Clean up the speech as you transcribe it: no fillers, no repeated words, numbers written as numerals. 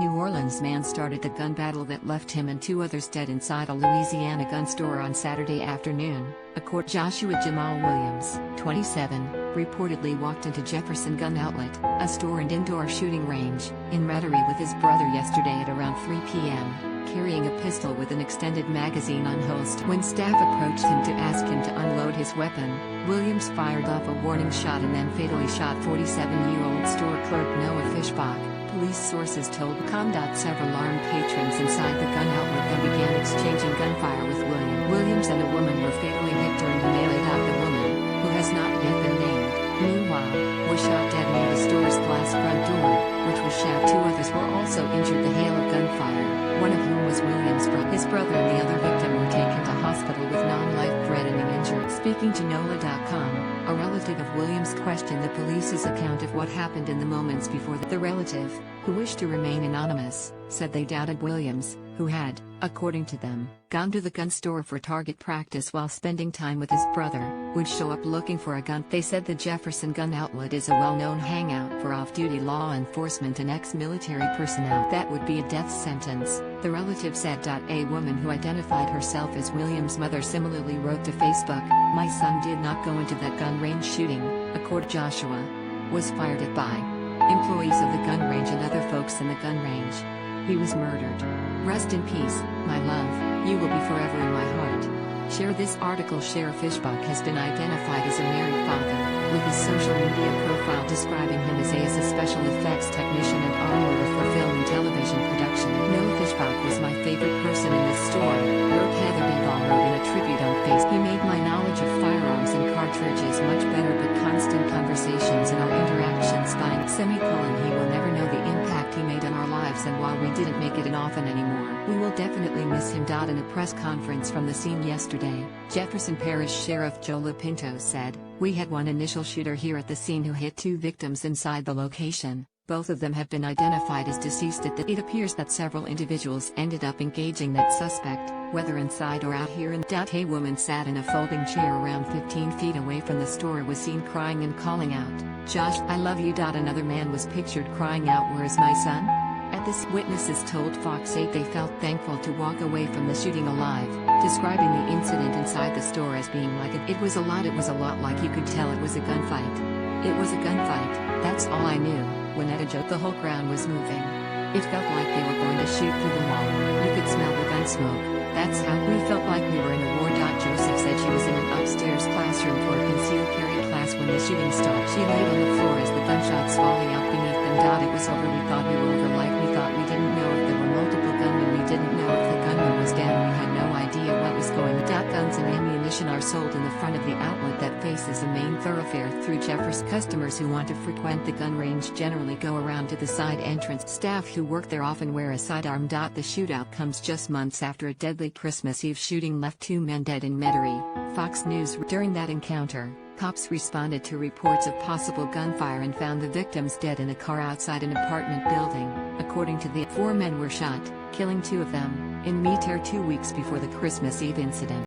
New Orleans man started the gun battle that left him and two others dead inside a Louisiana gun store on Saturday afternoon. Joshua Jamal Williams, 27, reportedly walked into Jefferson Gun Outlet, a store and indoor shooting range, in Metairie with his brother yesterday at around 3 p.m., carrying a pistol with an extended magazine unholstered. When staff approached him to ask him to unload his weapon, Williams fired off a warning shot and then fatally shot 47-year-old store clerk Noah Fishbach. Police sources told ComDOT several armed patrons inside the gun outlet then began exchanging gunfire with Williams and a woman were fatally hit during the melee. The woman, who has not yet been named, meanwhile, was shot dead near the store's glass front door, which was shattered. Two others were also injured. The hail of gunfire, one of whom was Williams' brother. His brother and the other victim were taken to hospital with non-life-threatening injuries. Speaking to NOLA.com, a relative of Williams questioned the police's account of what happened in the moments before. The relative, who wished to remain anonymous, said they doubted Williams, who had, according to them, gone to the gun store for target practice while spending time with his brother, would show up looking for a gun. They said the Jefferson Gun Outlet is a well-known hangout for off-duty law enforcement and ex-military personnel. That would be a death sentence, the relative said. A woman who identified herself as Williams' mother similarly wrote to Facebook, "My son did not go into that gun range shooting, according to Joshua. Was fired at by employees of the gun range and other folks in the gun range. He was murdered. Rest in peace, my love, you will be forever in my heart." Share this article. Sheriff Fishbach has been identified as a married father, with his social media profile describing him as a special effects technician and armorer for film and television production. Noah Fishbach was my favorite person in this store, wrote Heather Ball wrote in a tribute on Facebook. He made my knowledge of firearms and cartridges much better, but constant conversations and our interactions by semicolon. He will never know the impact he made on our lives, and while we didn't make it in often anymore, we will definitely miss him. In a press conference from the scene yesterday, Jefferson Parish Sheriff Joe Lapinto said, "We had one initial shooter here at the scene who hit two victims inside the location. Both of them have been identified as deceased at the. It appears that several individuals ended up engaging that suspect, whether inside or out here." A woman sat in a folding chair around 15 feet away from the store was seen crying and calling out, "Josh, I love you." Another man was pictured crying out, "Where is my son?" At this, witnesses told Fox 8 they felt thankful to walk away from the shooting alive, describing the incident inside the store as being like it was a lot like you could tell it was a gunfight. "It was a gunfight, that's all I knew," Winetta joked. The whole ground was moving. "It felt like they were going to shoot through the wall. You could smell the gun smoke. That's how we felt like we were in a war." Joseph said she was in an upstairs classroom for a concealed carry class when the shooting started. She laid on the floor as the gunshots falling out beneath them. "It was over. We thought we were over, like we thought. We didn't know if there were multiple gunmen. We didn't know if the gunman was down. We had no idea what was going on." Guns and ammunition are sold in the front of the outlet that faces a main thoroughfare through Jefferson. Customers who want to frequent the gun range generally go around to the side entrance. Staff who work there often wear a sidearm. The shootout comes just months after a deadly Christmas Eve shooting left two men dead in Metairie, Fox News. During that encounter, cops responded to reports of possible gunfire and found the victims dead in a car outside an apartment building. According to the 4 men were shot, killing 2 of them, in Metairie 2 weeks before the Christmas Eve incident.